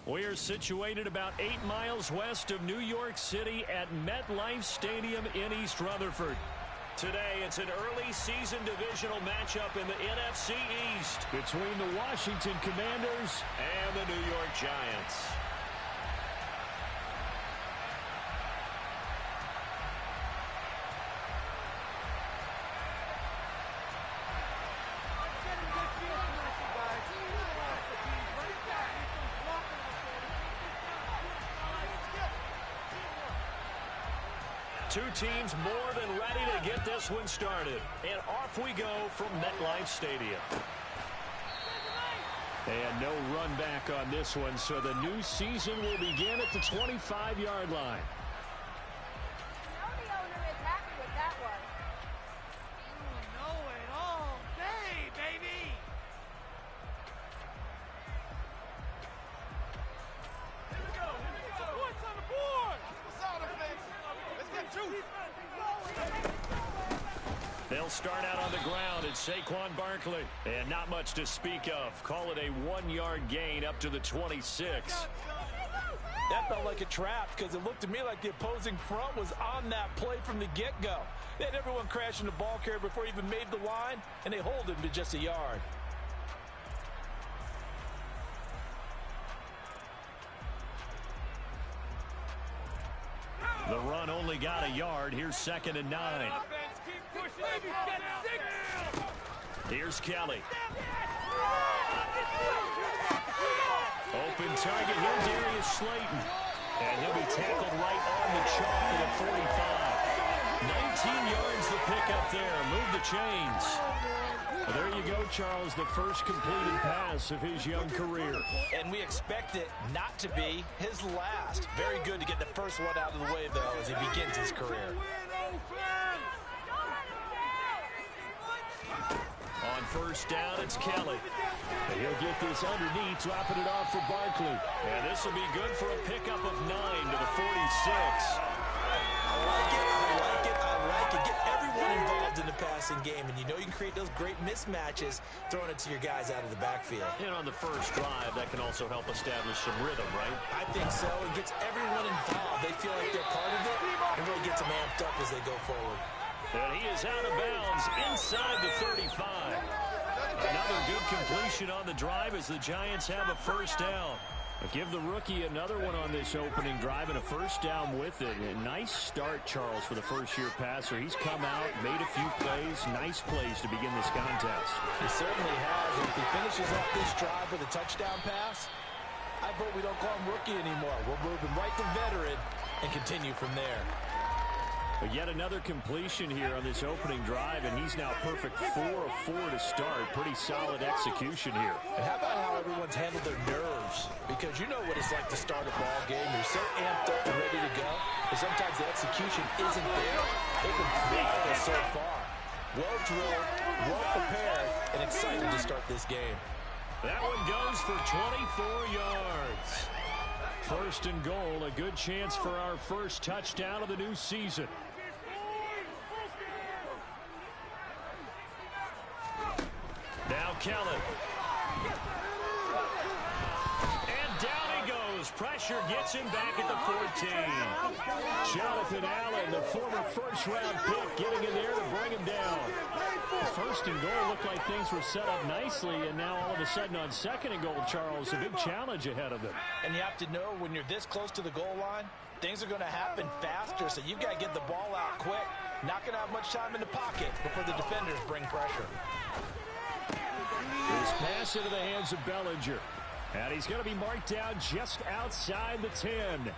We're situated about 8 miles west of New York City at MetLife Stadium in East Rutherford. Today, it's an early season divisional matchup in the NFC East between the Washington Commanders and the New York Giants. Two teams more than ready to get this one started. And off we go from MetLife Stadium. And no run back on this one, so the new season will begin at the 25-yard line. The owner is happy with that one. No it all day, baby! Here we go! Points on the board! Sound effects! Let's get juice! They'll start out on the ground at Saquon Barkley. And not much to speak of. Call it a 1-yard gain up to the 26. That felt like a trap because it looked to me like the opposing front was on that play from the get-go. They had everyone crashing the ball carrier before he even made the line, and they hold him to just a yard. The run only got a yard. Here's 2nd and 9. Here's Kelly. Open target here, Darius Slayton. And he'll be tackled right on the chalk at the 45. 19 yards the pickup there. Move the chains. Well, there you go, Charles, the first completed pass of his young career. And we expect it not to be his last. Very good to get the first one out of the way, though, as he begins his career. On first down, it's Kelly. And he'll get this underneath, dropping it off for Barkley. And this will be good for a pickup of 9 to the 46. I like it. Get everyone involved in the passing game, and you know you can create those great mismatches throwing it to your guys out of the backfield. And on the first drive, that can also help establish some rhythm, right? I think so. It gets everyone involved. They feel like they're part of it, and really gets them amped up as they go forward. And he is out of bounds inside the 35. Another good completion on the drive as the Giants have a first down. Give the rookie another one on this opening drive and a first down with it. A nice start, Charles, for the first-year passer. He's come out, made a few plays, nice plays to begin this contest. He certainly has. And if he finishes off this drive with a touchdown pass, I vote we don't call him rookie anymore. We'll move him right to veteran and continue from there. But yet another completion here on this opening drive, and he's now perfect 4 of 4 to start. Pretty solid execution here. And how about how everyone's handled their nerves? Because you know what it's like to start a ball game. You're so amped up and ready to go, but sometimes the execution isn't there. They've been faithful so far. Well drilled, well prepared, and excited to start this game. That one goes for 24 yards. First and goal, a good chance for our first touchdown of the new season. Now Kelly. And down he goes. Pressure gets him back at the 14. Jonathan Allen, the former first-round pick, getting in there to bring him down. First and goal looked like things were set up nicely, and now all of a sudden on 2nd and goal, Charles, a big challenge ahead of them. And you have to know when you're this close to the goal line, things are going to happen faster, so you've got to get the ball out quick. Not going to have much time in the pocket before the defenders bring pressure. This pass into the hands of Bellinger. And he's going to be marked down just outside the 10.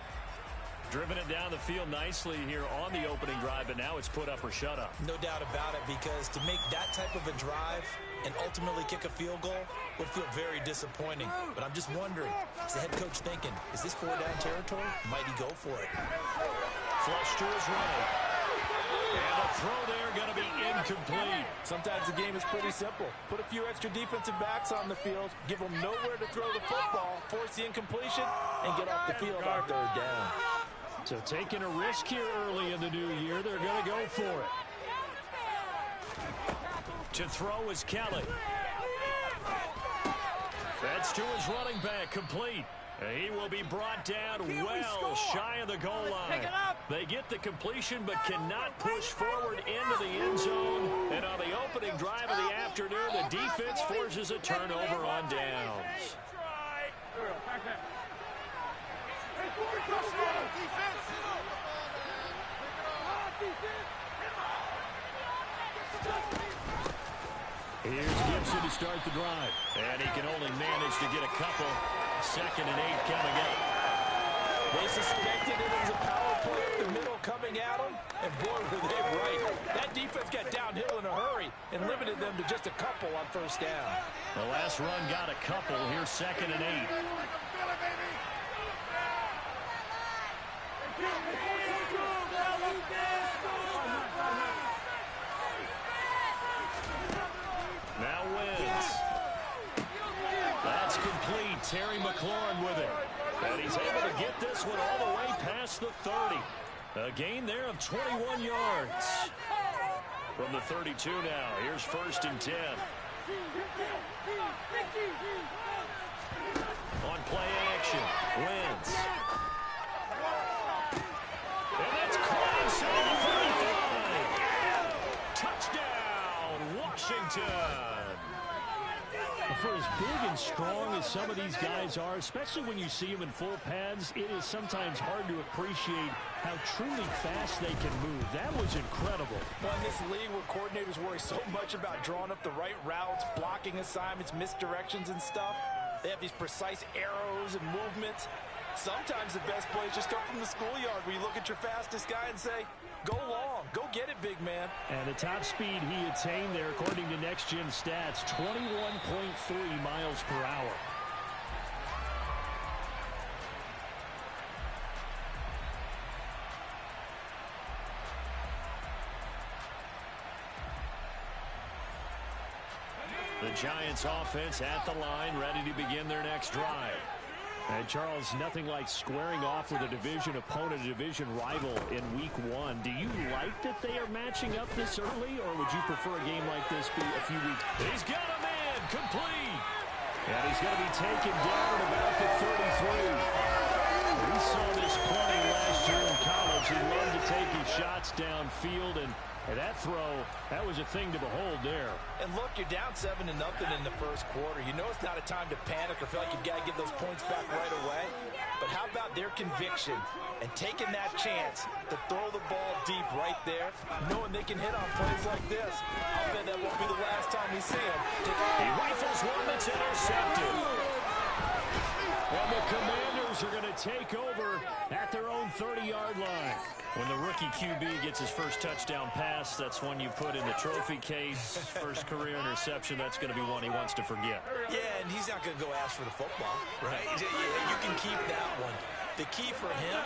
Driven it down the field nicely here on the opening drive, but now it's put up or shut up. No doubt about it, because to make that type of a drive and ultimately kick a field goal would feel very disappointing. But I'm just wondering, is the head coach thinking, is this 4-down territory? Might he go for it? Flush to his right. And a throw there going to be incomplete. Sometimes the game is pretty simple. Put a few extra defensive backs on the field, give them nowhere to throw the football, force the incompletion, and get off the field on 3rd down. So taking a risk here early in the new year, they're going to go for it. To throw is Kelly. That's to his running back, complete. He will be brought down well shy of the goal line. They get the completion but cannot push forward into the end zone. And on the opening drive of the afternoon, the defense forces a turnover on downs. Here's Gibson to start the drive. And he can only manage to get a couple. 2nd and 8 coming up. They suspected it was a power play up the middle coming at them, and boy, were they right. That defense got downhill in a hurry and limited them to just a couple on 1st down. The last run got a couple. Here's 2nd and 8. Now Wentz. That's complete. Terry McLaurin with it. And he's able to get this one all the way past the 30. A gain there of 21 yards. From the 32 now. Here's 1st and 10. On play action. Wentz. And that's caught inside the 35. Touchdown, Washington. For as big and strong as some of these guys are, especially when you see them in full pads, it is sometimes hard to appreciate how truly fast they can move. That was incredible. Well, in this league where coordinators worry so much about drawing up the right routes, blocking assignments, misdirections and stuff, they have these precise arrows and movements. Sometimes the best plays just come from the schoolyard where you look at your fastest guy and say, go long, go get it, big man. And the top speed he attained there, according to Next Gen Stats, 21.3 miles per hour. The Giants offense at the line, ready to begin their next drive. And Charles, nothing like squaring off with a division opponent, a division rival in week 1. Do you like that they are matching up this early, or would you prefer a game like this be a few weeks? He's got a man, complete. And he's going to be taken down at about the 33. We saw this plenty last year in college. He loved to take his shots downfield, and that throw, that was a thing to behold there. And look, you're down 7-0 in the 1st quarter. You know it's not a time to panic or feel like you've got to get those points back right away. But how about their conviction and taking that chance to throw the ball deep right there, knowing they can hit on plays like this? I'll bet that won't be the last time we see him. He rifles one that's intercepted. And the Commanders are going to take over at their own 30-yard line. When the rookie QB gets his first touchdown pass, that's one you put in the trophy case. First career interception, that's going to be one he wants to forget. Yeah, and he's not going to go ask for the football, right? You can keep that one. The key for him,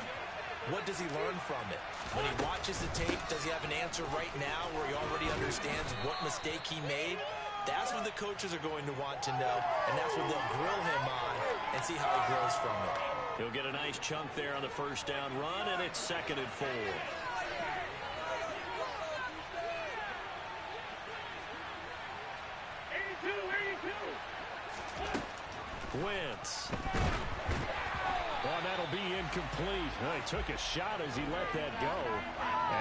what does he learn from it? When he watches the tape, does he have an answer right now where he already understands what mistake he made? That's what the coaches are going to want to know, and that's what they'll grill him on and see how he grows from it. He'll get a nice chunk there on the 1st down run, and it's 2nd and 4. Wentz. Well, that'll be incomplete. Well, he took a shot as he let that go,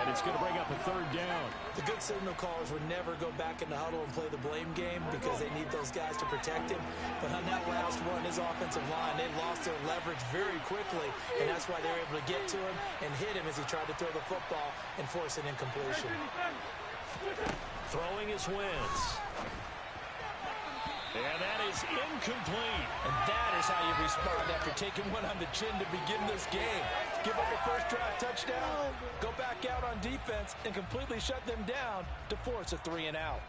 and it's going to bring up a 3rd down. The good signal callers would never go back in the huddle and play the blame game because they need those guys to protect him. But on that last one, his offensive line, they lost their leverage very quickly, and that's why they were able to get to him and hit him as he tried to throw the football and force an incompletion. Throwing is Wentz. And that is incomplete. And that is how you respond after taking one on the chin to begin this game. Give up a first drive touchdown, go back out on defense, and completely shut them down to force a 3-and-out.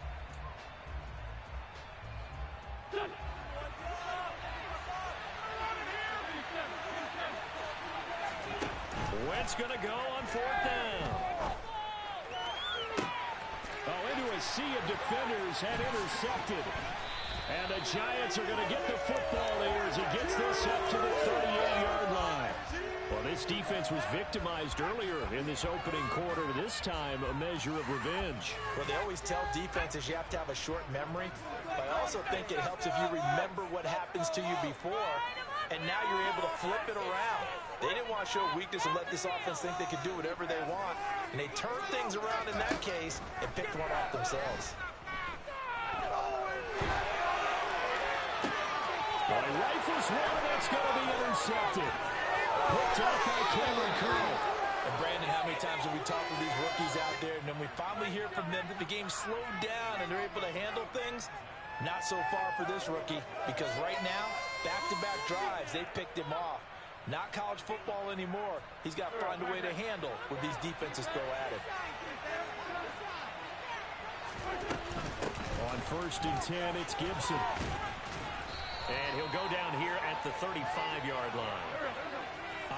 Wentz going to go on 4th down. Oh, into a sea of defenders and intercepted. And the Giants are going to get the football here as he gets this up to the 38-yard line. Well, this defense was victimized earlier in this opening quarter. This time, a measure of revenge. Well, they always tell defenses you have to have a short memory. By all also think it helps if you remember what happens to you before, and now you're able to flip it around. They didn't want to show weakness and let this offense think they could do whatever they want, and they turned things around in that case and picked one off themselves. Well, he rifles one, and that's going to be intercepted. Picked up by Cameron Curl. And Brandon, how many times have we talked with these rookies out there, and then we finally hear from them that the game slowed down and they're able to handle things? Not so far for this rookie, because right now, back-to-back drives, they picked him off. Not college football anymore. He's got to find a way to handle what these defenses throw at him. On 1st and 10, it's Gibson. And he'll go down here at the 35-yard line.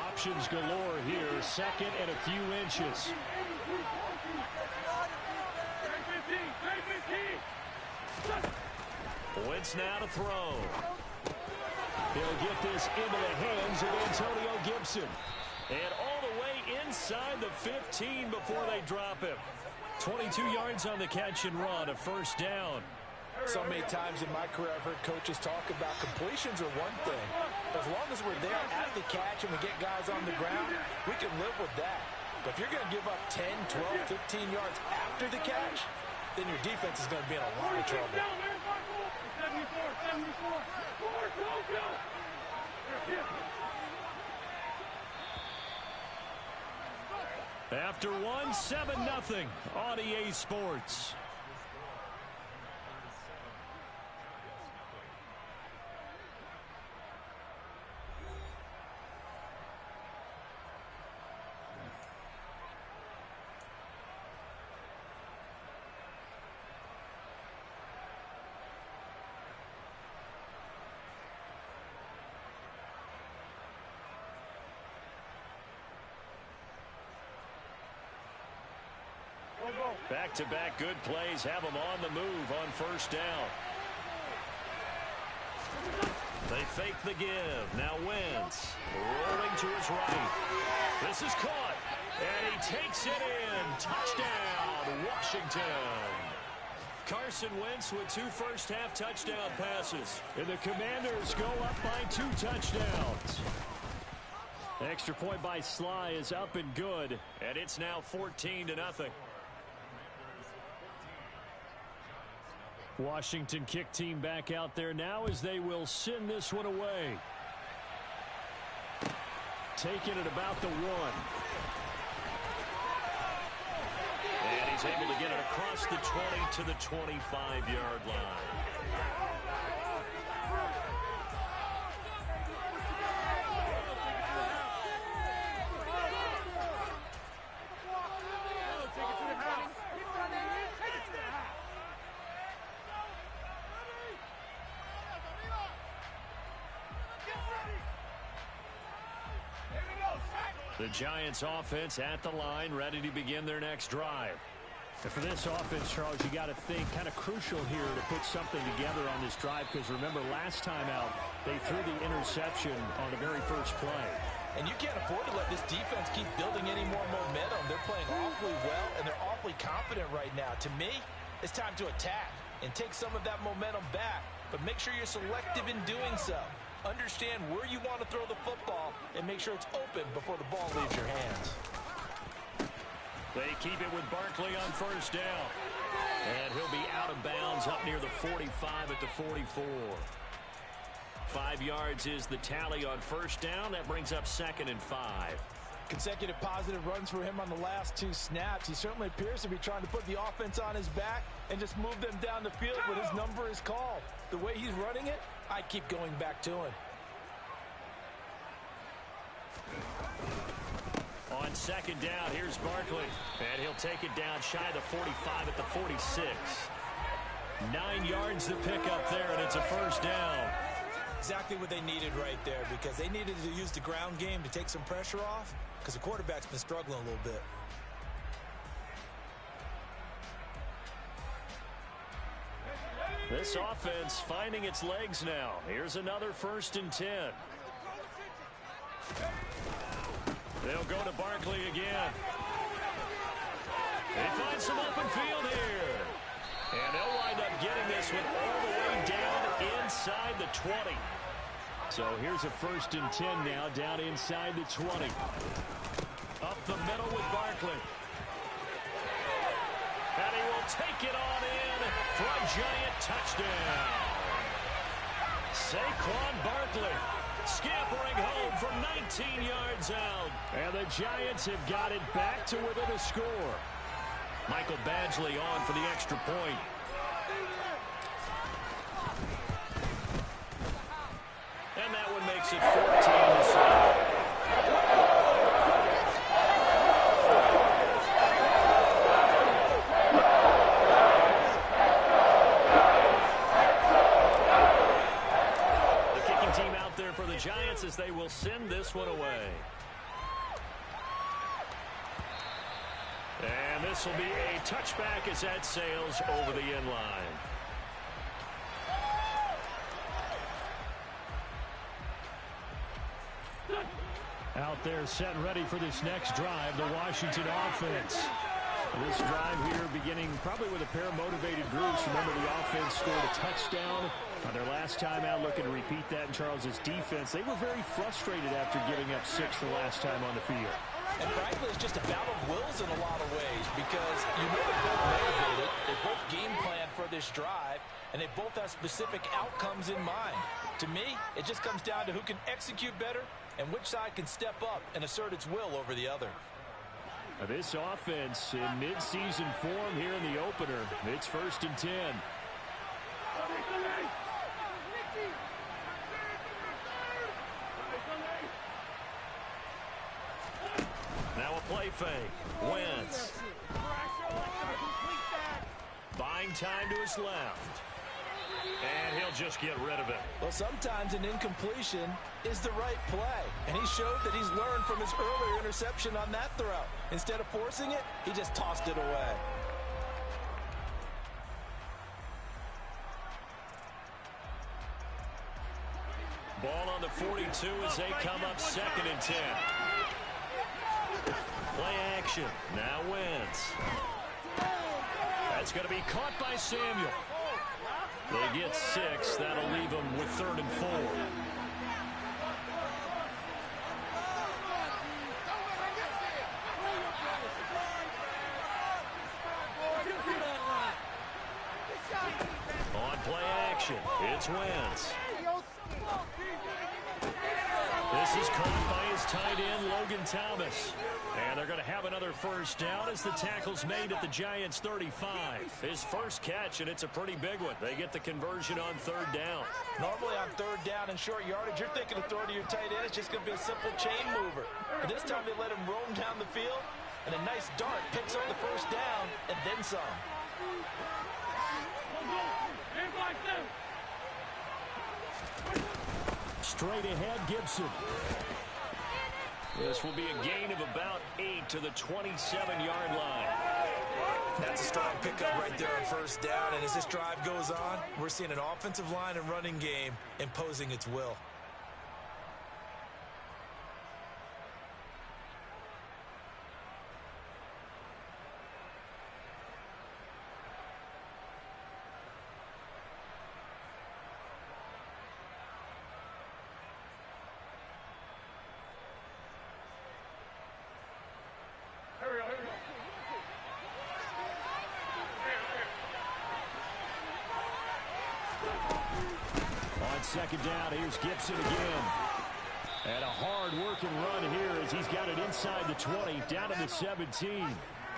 Options galore here, 2nd and a few inches. Wentz now to throw. He'll get this into the hands of Antonio Gibson. And all the way inside the 15 before they drop him. 22 yards on the catch and run, a 1st down. So many times in my career, I've heard coaches talk about completions are one thing. As long as we're there at the catch and we get guys on the ground, we can live with that. But if you're going to give up 10, 12, 15 yards after the catch, then your defense is going to be in a lot of trouble. After one, 7-0 on EA Sports. Back-to-back good plays have them on the move on 1st down. They fake the give. Now Wentz rolling to his right. This is caught, and he takes it in. Touchdown, Washington. Carson Wentz with 2 first-half touchdown passes. And the Commanders go up by 2 touchdowns. Extra point by Sly is up and good, and it's now 14-0. Washington kick team back out there now as they will send this one away. Taking it about the 1. And he's able to get it across the 20 to the 25-yard line. The Giants offense at the line, ready to begin their next drive. And for this offense, Charles, you got to think kind of crucial here to put something together on this drive, because remember last time out they threw the interception on the very first play. And you can't afford to let this defense keep building any more momentum. They're playing awfully well, and they're awfully confident right now. To me, it's time to attack and take some of that momentum back, but make sure you're selective in doing so. Understand where you want to throw the football and make sure it's open before the ball leaves your hands. They keep it with Barkley on 1st down. And he'll be out of bounds up near the 45 at the 44. 5 yards is the tally on 1st down. That brings up 2nd and 5. Consecutive positive runs for him on the last 2 snaps. He certainly appears to be trying to put the offense on his back and just move them down the field when his number is called. The way he's running it, I keep going back to him. On 2nd down, here's Barkley. And he'll take it down shy of the 45 at the 46. 9 yards to pick up there, and it's a 1st down. Exactly what they needed right there, because they needed to use the ground game to take some pressure off, because the quarterback's been struggling a little bit. This offense finding its legs now. Here's another 1st and 10. They'll go to Barkley again. They find some open field here. And they'll wind up getting this one all the way down inside the 20. So here's a 1st and 10 now, down inside the 20. Up the middle with Barkley. And he will take it on in for a Giant touchdown. Saquon Barkley scampering home from 19 yards out. And the Giants have got it back to within a score. Michael Badgley on for the extra point. And that one makes it 14-7. Giants as they will send this one away. And this will be a touchback as that sails over the end line. Out there set and ready for this next drive, the Washington offense. This drive here beginning probably with a pair of motivated groups. Remember, the offense scored a touchdown on their last time out, looking to repeat that in Charles's defense. They were very frustrated after giving up 6 the last time on the field. And frankly, it's just a battle of wills in a lot of ways because you know they're both motivated. They both game plan for this drive, and they both have specific outcomes in mind. To me, it just comes down to who can execute better and which side can step up and assert its will over the other. This offense in mid-season form here in the opener. It's 1st and 10. Now a play fake. Wentz. Buying time to his left. And he'll just get rid of it. Well, sometimes an incompletion is the right play. And he showed that he's learned from his earlier interception on that throw. Instead of forcing it, he just tossed it away. Ball on the 42 as they come up 2nd and 10. Play action. Now Wentz. That's going to be caught by Samuel. They get 6. That'll leave them with 3rd and 4. On play action, it's Wentz. This is caught by his tight end, Logan Thomas. And they're going to have another 1st down as the tackle's made at the Giants' 35. His first catch, and it's a pretty big one. They get the conversion on 3rd down. Normally on 3rd down and short yardage, you're thinking of throwing to your tight end. It's just going to be a simple chain mover. But this time they let him roam down the field, and a nice dart picks up the 1st down and then some. Straight ahead, Gibson. This will be a gain of about 8 to the 27-yard line. That's a strong pickup right there on 1st down. And as this drive goes on, we're seeing an offensive line and running game imposing its will. On 2nd down, here's Gibson again. And a hard-working run here as he's got it inside the 20, down to the 17.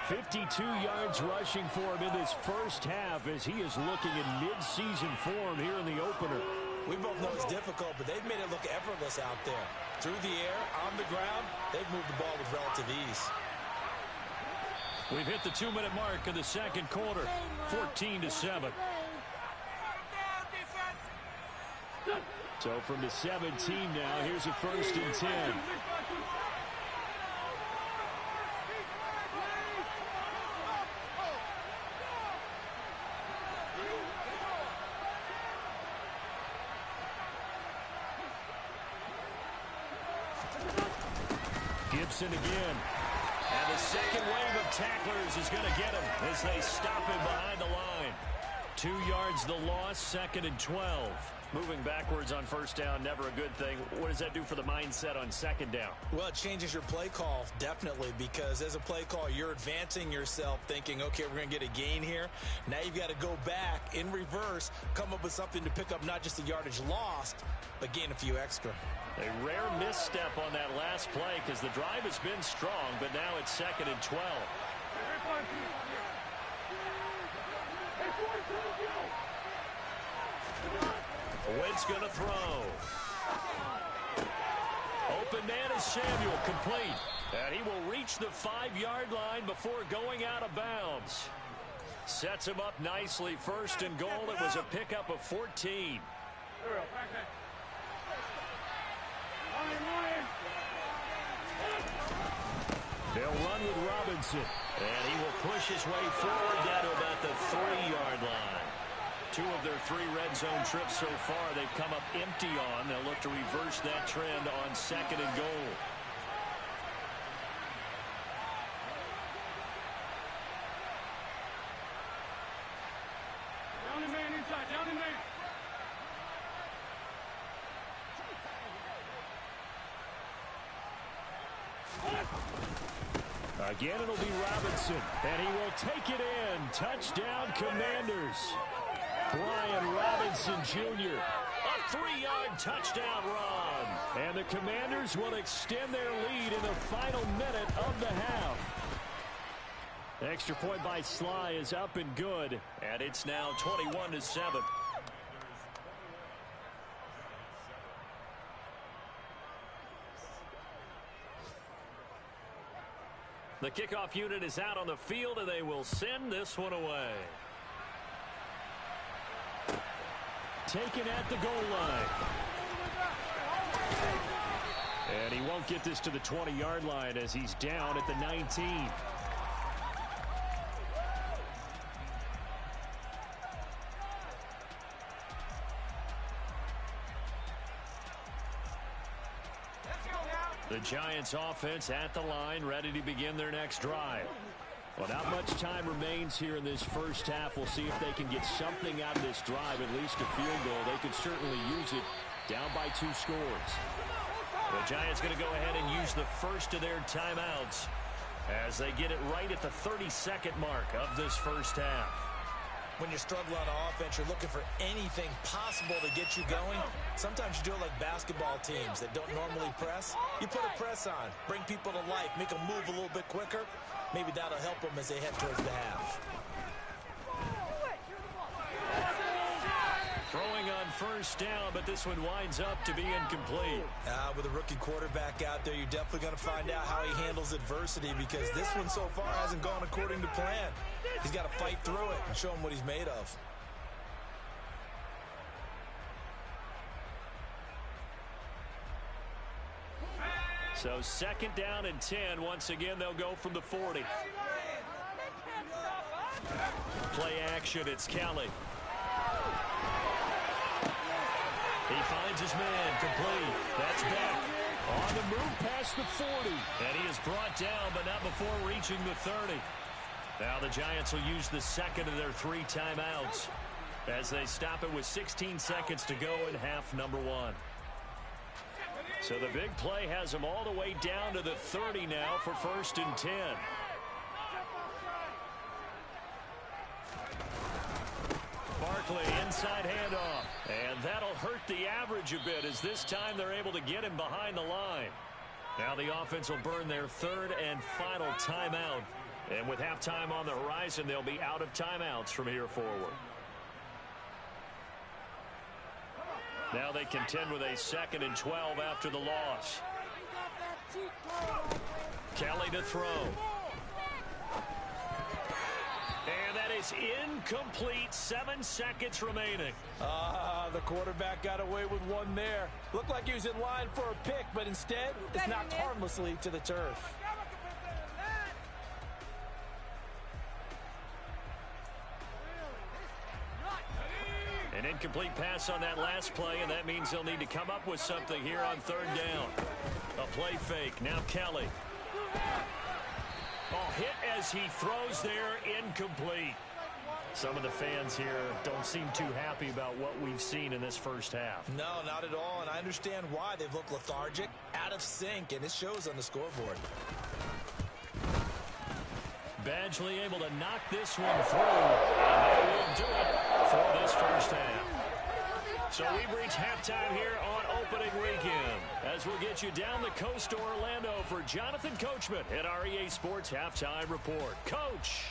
52 yards rushing for him in this first half as he is looking in mid-season form here in the opener. We both know it's difficult, but they've made it look effortless out there. Through the air, on the ground, they've moved the ball with relative ease. We've hit the 2-minute mark of the 2nd quarter, 14-7. So from the 17 now, here's a 1st and 10. Gibson again. And the second wave of tacklers is going to get him as they stop him behind the line. 2 yards the loss, 2nd and 12. Moving backwards on first down, never a good thing. What does that do for the mindset on 2nd down? Well, it changes your play call, definitely, because as a play call, you're advancing yourself thinking, okay, we're going to get a gain here. Now you've got to go back in reverse, come up with something to pick up not just the yardage lost, but gain a few extra. A rare misstep on that last play because the drive has been strong, but now it's 2nd and 12. Wentz going to throw. Open man is Samuel, complete. And he will reach the 5-yard line before going out of bounds. Sets him up nicely, 1st and goal. It was a pickup of 14. They'll run with Robinson. And he will push his way forward down to about the 3-yard line. 2 of their 3 red zone trips so far they've come up empty on. They'll look to reverse that trend on 2nd and goal. Down the man inside, down the man. Again, it'll be Robinson, and he will take it in. Touchdown, Commanders. Brian Robinson Jr. A 3-yard touchdown run. And the Commanders will extend their lead in the final minute of the half. Extra point by Sly is up and good, and it's now 21-7. The kickoff unit is out on the field, and they will send this one away. Taken at the goal line. And he won't get this to the 20-yard line as he's down at the 19. The Giants offense at the line, ready to begin their next drive. Well, not much time remains here in this first half. We'll see if they can get something out of this drive, at least a field goal. They could certainly use it down by 2 scores. The Giants going to go ahead and use the first of their timeouts as they get it right at the 32nd mark of this first half. When you're struggling on offense, you're looking for anything possible to get you going. Sometimes you do it like basketball teams that don't normally press. You put a press on, bring people to life, make them move a little bit quicker. Maybe that'll help them as they head towards the half. Throwing on first down, but this one winds up to be incomplete. With a rookie quarterback out there, you're definitely going to find out how he handles adversity because this one so far hasn't gone according to plan. He's got to fight through it and show him what he's made of. So 2nd down and 10. Once again, they'll go from the 40. Play action, it's Kelly. He finds his man, complete. That's Beck. On the move past the 40. And he is brought down, but not before reaching the 30. Now the Giants will use the 2nd of their 3 timeouts as they stop it with 16 seconds to go in half number 1. So the big play has them all the way down to the 30 now for 1st and 10. Barkley, inside handoff. And that'll hurt the average a bit as this time they're able to get him behind the line. Now the offense will burn their 3rd and final timeout. And with halftime on the horizon, they'll be out of timeouts from here forward. Now they contend with a 2nd and 12 after the loss. Kelly to throw. And that is incomplete. 7 seconds remaining. The quarterback got away with one there. Looked like he was in line for a pick, but instead it's knocked harmlessly to the turf. An incomplete pass on that last play, and that means they'll need to come up with something here on 3rd down. A play fake. Now Kelly. Hit as he throws there, incomplete. Some of the fans here don't seem too happy about what we've seen in this first half. No, not at all, and I understand why. They've looked lethargic, out of sync, and it shows on the scoreboard. Badgley able to knock this one through, and that will do it for this first half. So we've reached halftime here on opening weekend, as we'll get you down the coast to Orlando for Jonathan Coachman at our EA Sports Halftime Report. Coach!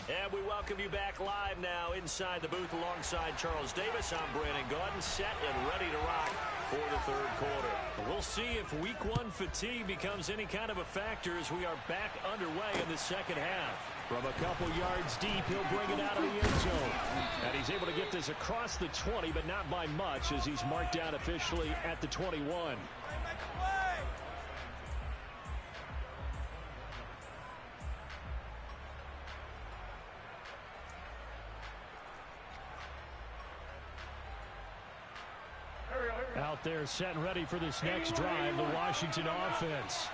And we welcome you back live now inside the booth alongside Charles Davis. I'm Brandon Gaudin, set and ready to rock for the third quarter. We'll see if week one fatigue becomes any kind of a factor as we are back underway in the second half. From a couple yards deep, he'll bring it out of the end zone. And he's able to get this across the 20, but not by much as he's marked down officially at the 21. Out there set and ready for this next drive, the Washington offense.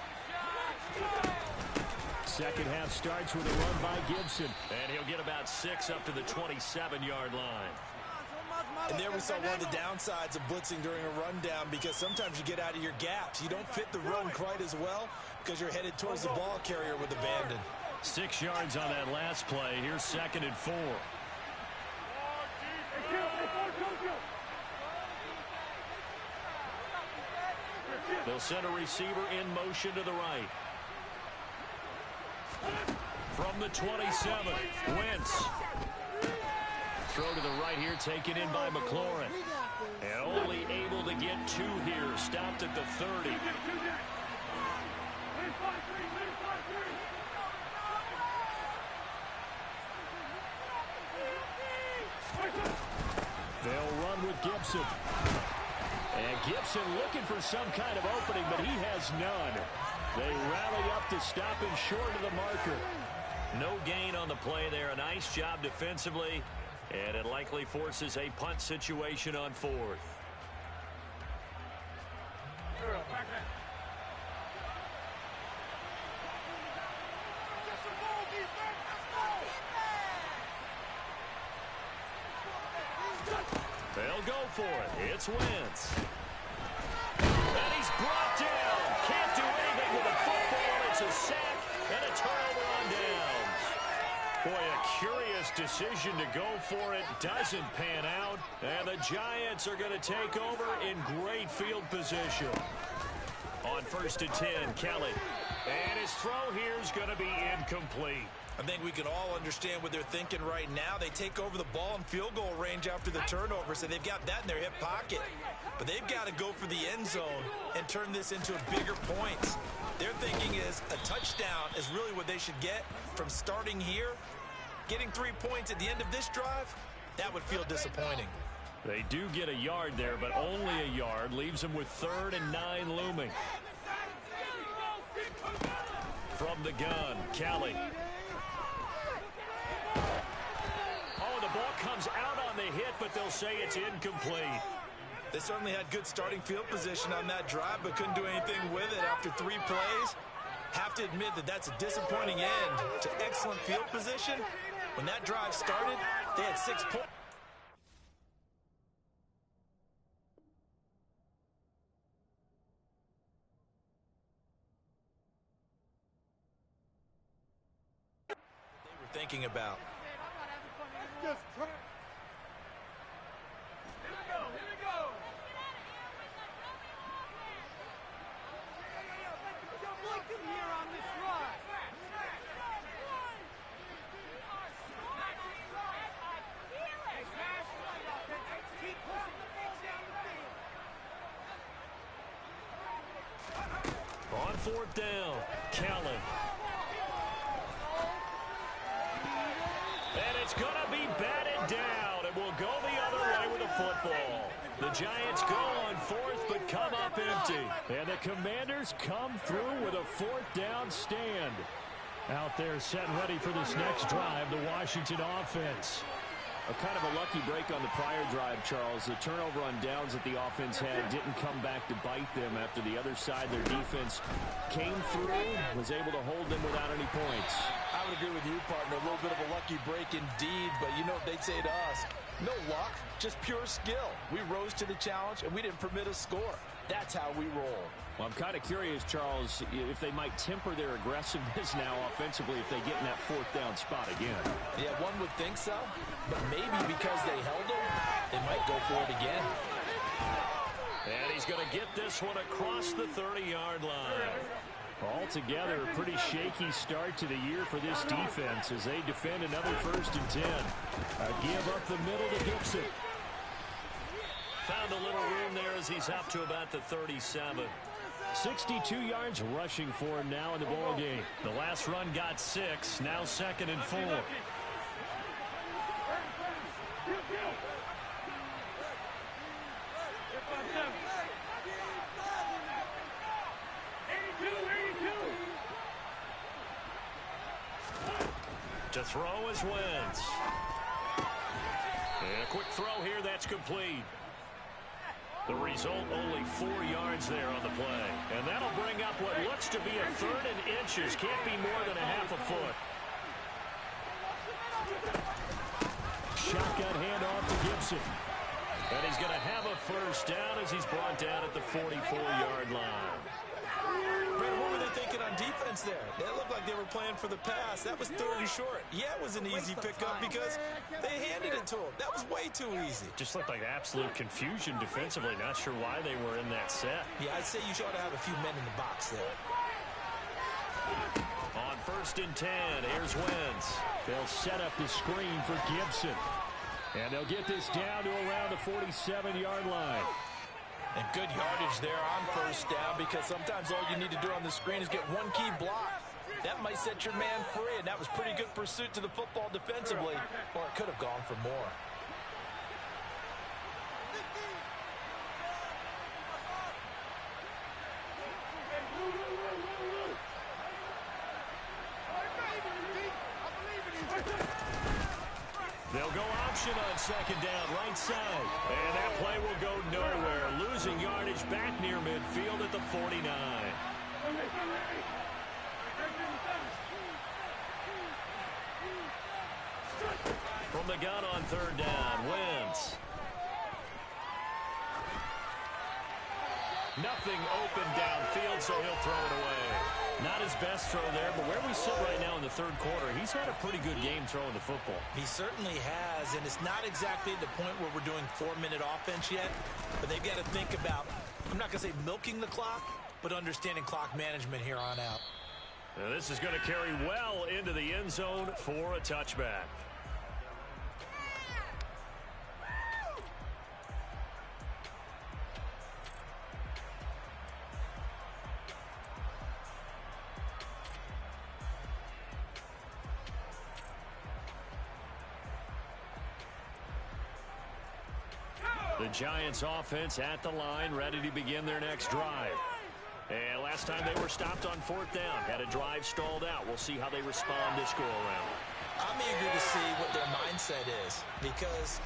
Second half starts with a run by Gibson. And he'll get about 6 up to the 27-yard line. And there we saw one of the downsides of blitzing during a rundown, because sometimes you get out of your gaps. You don't fit the run quite as well because you're headed towards the ball carrier with abandon. 6 yards on that last play. Here's 2nd and 4. They'll send a receiver in motion to the right. From the 27, Wentz. Throw to the right here, taken in by McLaurin. And only able to get 2 here, stopped at the 30. They'll run with Gibson. And Gibson looking for some kind of opening, but he has none. They rally up to stop him short of the marker. No gain on the play there. A nice job defensively, and it likely forces a punt situation on 4th. They'll go for it. It's Wentz. And he's brought down. Can't do anything with a football. It's a sack and a turnover on downs. Boy, a curious decision to go for it. Doesn't pan out. And the Giants are going to take over in great field position. On 1st and 10, Kelly. And his throw here is going to be incomplete. I think we can all understand what they're thinking right now. They take over the ball in field goal range after the turnover, so they've got that in their hip pocket. But they've got to go for the end zone and turn this into bigger points. Their thinking is a touchdown is really what they should get from starting here. Getting 3 points at the end of this drive, that would feel disappointing. They do get a yard there, but only a yard. Leaves them with 3rd and 9 looming. From the gun, Kelly. Oh, the ball comes out on the hit, but they'll say it's incomplete. They certainly had good starting field position on that drive, but couldn't do anything with it after 3 plays. Have to admit that that's a disappointing end to excellent field position. When that drive started, they had 6 points. They were thinking about. On 4th down, Kellen. And it's going to be batted down, and we'll go the other way with the football. The Giants go on 4th, but come up empty. And the Commanders come through with a 4th down stand. Out there set and ready for this next drive, the Washington offense. A kind of a lucky break on the prior drive, Charles. The turnover on downs that the offense had didn't come back to bite them after the other side. Their defense came through, was able to hold them without any points. I would agree with you, partner. A little bit of a lucky break indeed, but you know what they'd say to us? No luck, just pure skill. We rose to the challenge, and we didn't permit a score. That's how we roll. Well, I'm kind of curious, Charles, if they might temper their aggressiveness now offensively if they get in that fourth down spot again. Yeah, one would think so, but maybe because they held them, they might go for it again. And he's going to get this one across the 30-yard line. Altogether, a pretty shaky start to the year for this defense as they defend another 1st and 10. Give up the middle to Gibson. Found a little room there as he's up to about the 37. 62 yards rushing for him now in the ball game. The last run got 6, now 2nd and 4. To throw is Wentz. And a quick throw here, that's complete. The result, only 4 yards there on the play. And that'll bring up what looks to be a 3rd and inches. Can't be more than a half a foot. Shotgun handoff to Gibson. And he's going to have a 1st down as he's brought down at the 44-yard line. Brad, what were they thinking on defense there? They looked like they were playing for the pass. That was 3rd and short. Yeah, it was an easy pickup because they handed it to him. That was way too easy. Just looked like absolute confusion defensively. Not sure why they were in that set. Yeah, I'd say you ought to have a few men in the box there. On 1st and 10, here's Wentz. They'll set up the screen for Gibson. And they'll get this down to around the 47-yard line. And good yardage there on 1st down because sometimes all you need to do on the screen is get one key block. That might set your man free, and that was pretty good pursuit to the football defensively, or it could have gone for more. They'll go option on 2nd down, right side. And that play will go nowhere. Losing yardage back near midfield at the 49. From the gun on 3rd down, Wentz. Nothing open downfield, so he'll throw it away. Not his best throw there, but where we sit right now in the 3rd quarter, he's had a pretty good game throwing the football. He certainly has, and it's not exactly the point where we're doing 4-minute offense yet, but they've got to think about, I'm not going to say milking the clock, but understanding clock management here on out. Now this is going to carry well into the end zone for a touchback. The Giants offense at the line, ready to begin their next drive. And last time they were stopped on 4th down, had a drive stalled out. We'll see how they respond this go-around. I'm eager to see what their mindset is because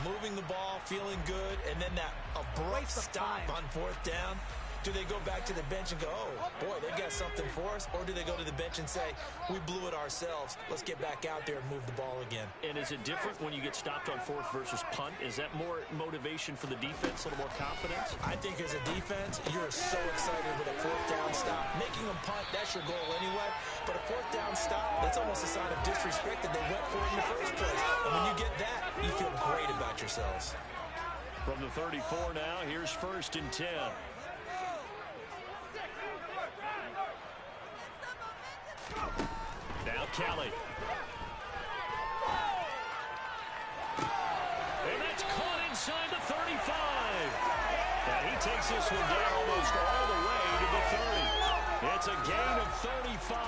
moving the ball, feeling good, and then that abrupt stop on 4th down, do they go back to the bench and go, oh, boy, they got something for us? Or do they go to the bench and say, we blew it ourselves. Let's get back out there and move the ball again. And is it different when you get stopped on 4th versus punt? Is that more motivation for the defense, a little more confidence? I think as a defense, you're so excited with a 4th down stop. Making them punt, that's your goal anyway. But a 4th down stop, that's almost a sign of disrespect that they went for it in the first place. And when you get that, you feel great about yourselves. From the 34 now, here's 1st and 10. Now Kelly. And that's caught inside the 35. And he takes this one down almost all the way to the 30. It's a gain of 35.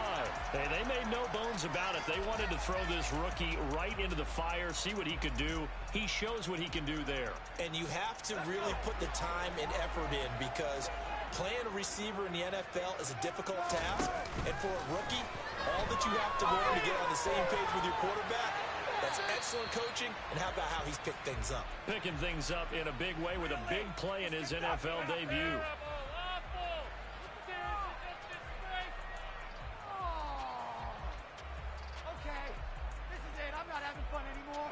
And they made no bones about it. They wanted to throw this rookie right into the fire, see what he could do. He shows what he can do there. And you have to really put the time and effort in because playing a receiver in the NFL is a difficult task. And for a rookie, all that you have to learn to get on the same page with your quarterback, That's excellent coaching, and how about how he's picked things up? Picking things up in a big way with a big play in his NFL debut. Okay, this is it. I'm not having fun anymore.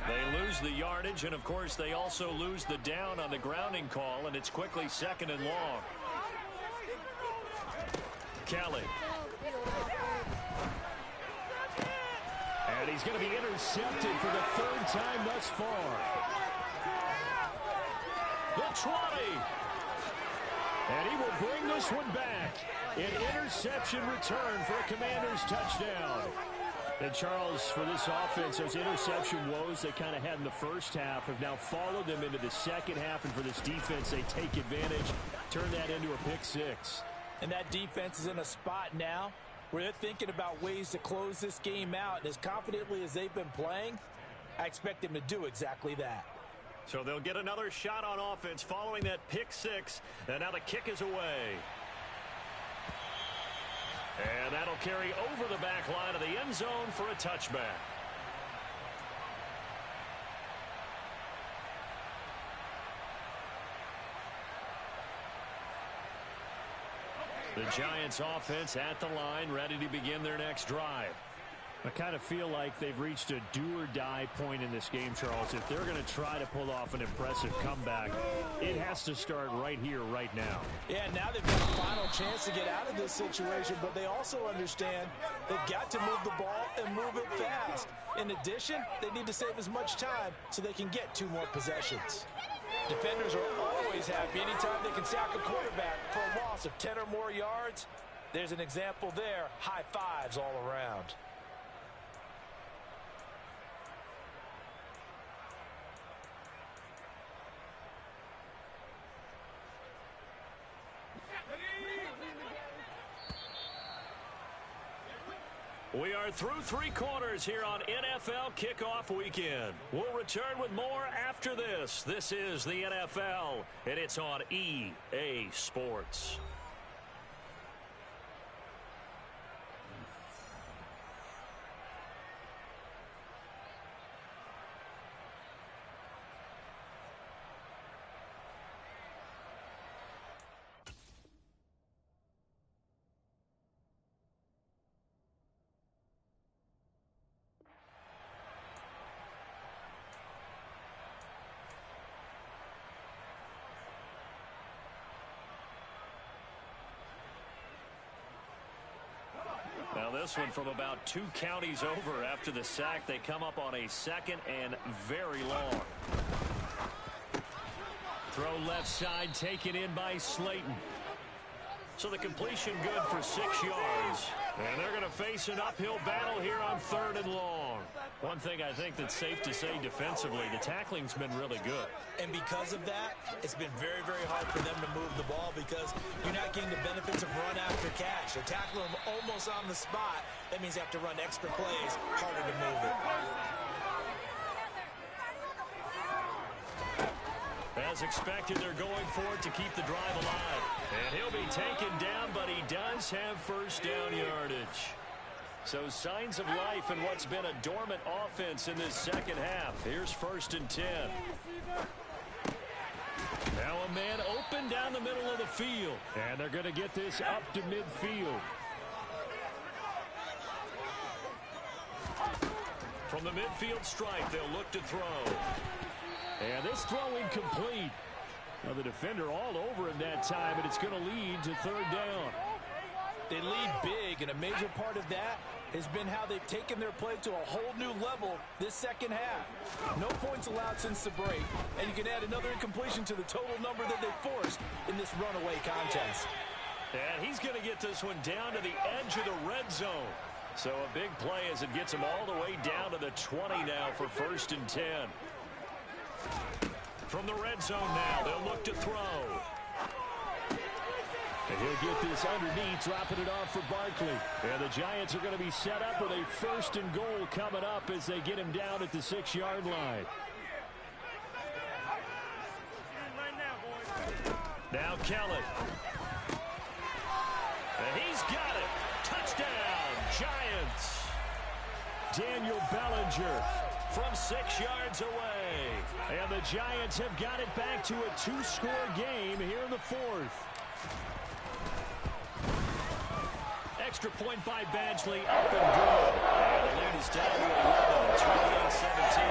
They lose the yardage, and of course they also lose the down on the grounding call, and it's quickly 2nd and long. Kelly. And he's going to be intercepted for the 3rd time thus far. The 20. And he will bring this one back. An interception return for a Commanders touchdown. And Charles, for this offense, those interception woes they kind of had in the first half have now followed them into the second half. And for this defense, they take advantage, turn that into a pick 6. And that defense is in a spot now where they're thinking about ways to close this game out. And as confidently as they've been playing, I expect them to do exactly that. So they'll get another shot on offense following that pick 6. And now the kick is away. And that'll carry over the back line of the end zone for a touchback. The Giants offense at the line, ready to begin their next drive. I kind of feel like they've reached a do-or-die point in this game, Charles. If they're going to try to pull off an impressive comeback, it has to start right here, right now. Yeah, now they've got a final chance to get out of this situation, but they also understand they've got to move the ball and move it fast. In addition, they need to save as much time so they can get 2 more possessions. Defenders are always happy anytime they can sack a quarterback for a loss of 10 or more yards. There's an example there. High fives all around. We are through 3 quarters here on NFL Kickoff Weekend. We'll return with more after this. This is the NFL, and it's on EA Sports. Now this one from about 2 counties over after the sack. They come up on a 2nd and very long. Throw left side, taken in by Slayton. So the completion good for 6 yards. And they're going to face an uphill battle here on 3rd and long. One thing I think that's safe to say defensively, the tackling's been really good. And because of that, it's been very, very hard for them to move the ball because you're not getting the benefits of run after catch. They're tackling them almost on the spot. That means they have to run extra plays, harder to move it. As expected, they're going for it to keep the drive alive. And he'll be taken down, but he does have first down yardage. So signs of life in what's been a dormant offense in this second half. Here's 1st and 10. Now a man open down the middle of the field. And they're going to get this up to midfield. From the midfield stripe, they'll look to throw. And this throw incomplete. Now the defender all over him that time, and it's going to lead to 3rd down. They lead big, and a major part of that has been how they've taken their play to a whole new level this second half. No points allowed since the break, and you can add another incompletion to the total number that they forced in this runaway contest. And he's going to get this one down to the edge of the red zone. So a big play as it gets him all the way down to the 20 now for 1st and 10. From the red zone now, they'll look to throw. And he'll get this underneath, dropping it off for Barkley. And the Giants are going to be set up with a 1st and goal coming up as they get him down at the 6-yard line. Right now, boys. Now Kelly. And he's got it. Touchdown, Giants. Daniel Bellinger from 6 yards away. And the Giants have got it back to a 2-score game here in the fourth. Extra point by Badgley, up and good. And the lead is down to 11, 28-17.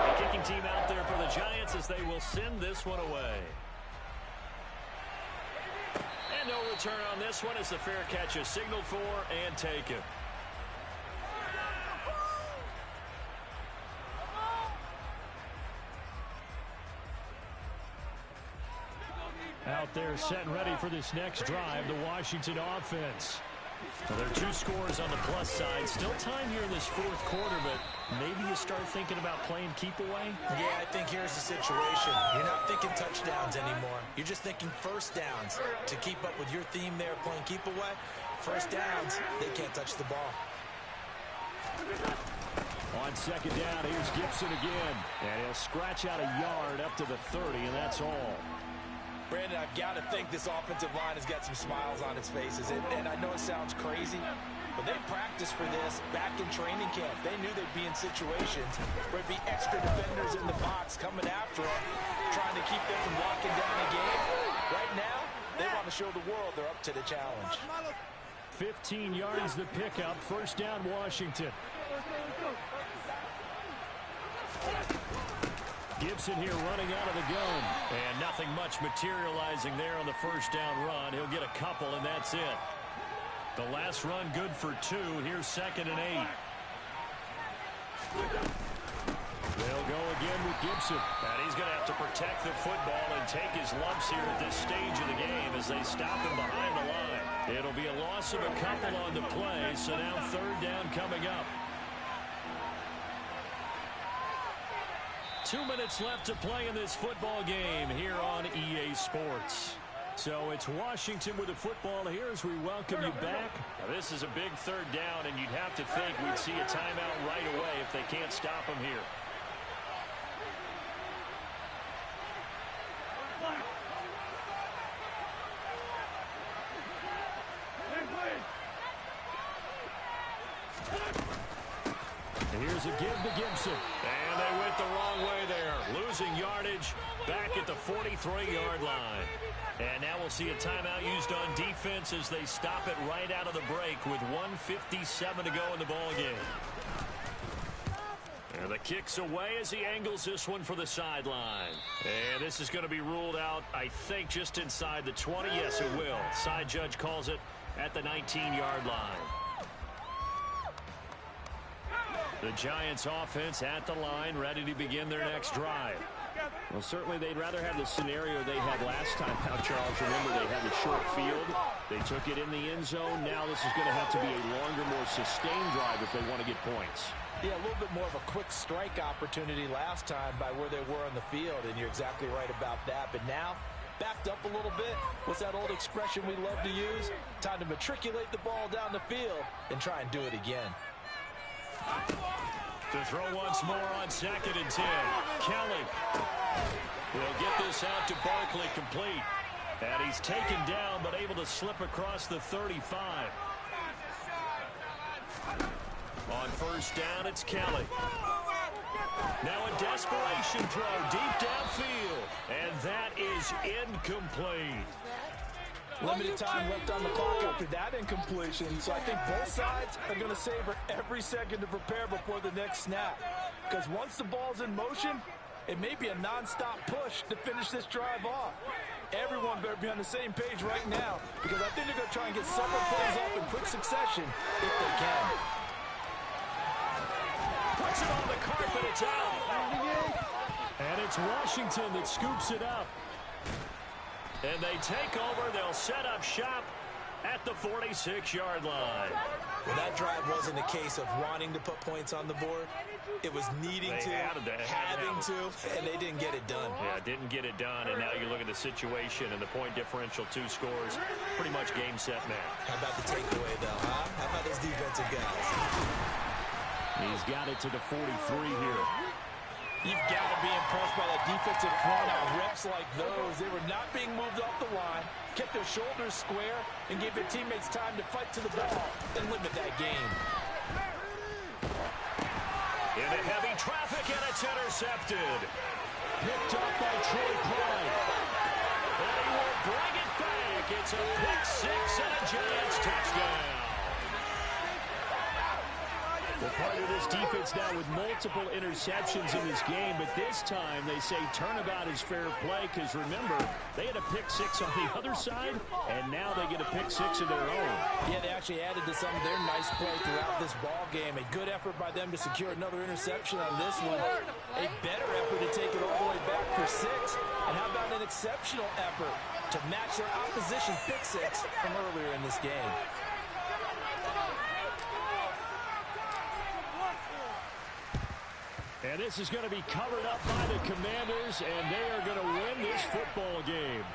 The kicking team out there for the Giants as they will send this one away. And no return on this one as the fair catch is signaled for and taken. Out there set and ready for this next drive, the Washington offense. So there are 2 scores on the plus side. Still time here in this fourth quarter, but maybe you start thinking about playing keep away? Yeah, I think here's the situation. You're not thinking touchdowns anymore. You're just thinking first downs. To keep up with your theme there, playing keep away, first downs, they can't touch the ball. On second down, here's Gibson again. And he'll scratch out a yard up to the 30, and that's all. Brandon, I've got to think this offensive line has got some smiles on its faces. And I know it sounds crazy, but they practiced for this back in training camp. They knew they'd be in situations where it'd be extra defenders in the box coming after them, trying to keep them from locking down the game. Right now, they want to show the world they're up to the challenge. 15 yards the pickup. First down, Washington. Gibson here running out of the gun. And nothing much materializing there on the first down run. He'll get a couple, and that's it. The last run good for 2. Here's 2nd and 8. They'll go again with Gibson. And he's going to have to protect the football and take his lumps here at this stage of the game as they stop him behind the line. It'll be a loss of a couple on the play, so now 3rd down coming up. 2 minutes left to play in this football game here on EA Sports. So it's Washington with the football here as we welcome you back. Now, this is a big 3rd down, and you'd have to think we'd see a timeout right away if they can't stop him here. Here's a give to Gibson. And they went the wrong way there. Losing yardage back at the 43-yard line. And now we'll see a timeout used on defense as they stop it right out of the break with 1:57 to go in the ball game. And the kick's away as he angles this one for the sideline. And this is going to be ruled out, I think, just inside the 20. Yes, it will. Side judge calls it at the 19-yard line. The Giants offense at the line, ready to begin their next drive. Well, certainly they'd rather have the scenario they had last time out, Charles. Remember, they had the short field. They took it in the end zone. Now this is going to have to be a longer, more sustained drive if they want to get points. Yeah, a little bit more of a quick strike opportunity last time by where they were on the field, and you're exactly right about that. But now, backed up a little bit. What's that old expression we love to use? Time to matriculate the ball down the field and try and do it again. To throw once more on 2nd and 10. Kelly will get this out to Barkley, complete. And he's taken down but able to slip across the 35. On first down, it's Kelly. Now a desperation throw deep downfield. And that is incomplete. Limited time left on the clock after that incompletion, so I think both sides are going to savor every second to prepare before the next snap. Because once the ball's in motion, it may be a non-stop push to finish this drive off. Everyone better be on the same page right now, because I think they're going to try and get several plays off in quick succession if they can. Puts it on the carpet, it's out. And it's Washington that scoops it up. And they take over. They'll set up shop at the 46-yard line. Well, that drive wasn't a case of wanting to put points on the board. It was needing to, having to, and they didn't get it done. Yeah, didn't get it done, and now you look at the situation and the point differential, 2 scores, pretty much game, set, match. How about the takeaway, though, huh? How about those defensive guys? He's got it to the 43 here. You've got to be impressed by that defensive front on reps like those. They were not being moved off the line, kept their shoulders square, and gave their teammates time to fight to the ball and limit that game. Into heavy traffic, and it's intercepted. Picked up by Troy Pride. And he will bring it back. It's a pick six and a Giants touchdown. Well, part of this defense now with multiple interceptions in this game, but this time they say turnabout is fair play because, remember, they had a pick six on the other side, and now they get a pick six of their own. Yeah, they actually added to some of their nice play throughout this ball game. A good effort by them to secure another interception on this one. A better effort to take it all the way back for six. And how about an exceptional effort to match their opposition's pick six from earlier in this game? And this is going to be covered up by the Commanders, and they are going to win this football game.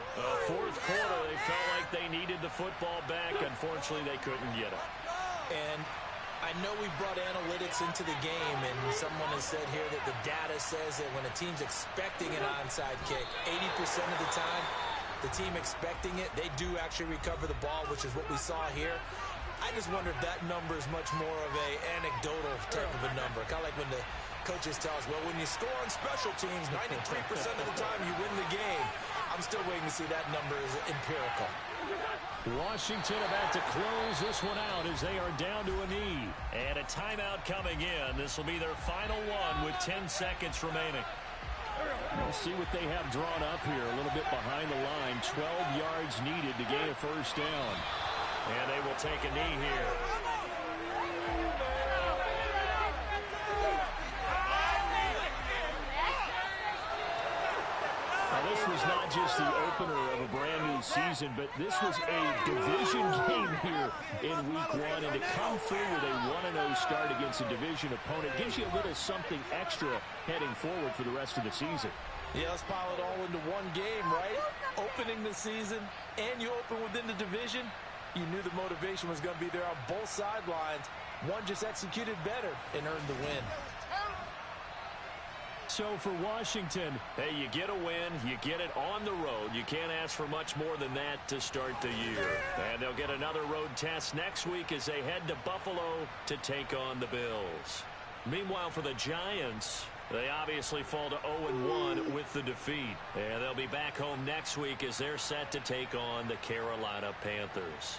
Fourth quarter, they felt like they needed the football back. Unfortunately, they couldn't get it. And I know we brought analytics into the game, and someone has said here that the data says that when a team's expecting an onside kick, 80% of the time, the team expecting it, they do actually recover the ball, which is what we saw here. I just wonder if that number is much more of a anecdotal type of a number. Kind of like when the coaches tell us, well, when you score on special teams, 93% of the time you win the game. I'm still waiting to see that number is empirical. Washington about to close this one out as they are down to a knee. And a timeout coming in. This will be their final one with 10 seconds remaining. We'll see what they have drawn up here. A little bit behind the line. 12 yards needed to gain a first down. And they will take a knee here. Now, this was not just the opener of a brand new season, but this was a division game here in week one. And to come through with a 1-0 start against a division opponent gives you a little something extra heading forward for the rest of the season. Yeah, let's pile it all into one game, right? Opening the season, and you open within the division. You knew the motivation was going to be there on both sidelines. One just executed better and earned the win. So for Washington, hey, you get a win, you get it on the road. You can't ask for much more than that to start the year. And they'll get another road test next week as they head to Buffalo to take on the Bills. Meanwhile, for the Giants, they obviously fall to 0-1 with the defeat. And they'll be back home next week as they're set to take on the Carolina Panthers.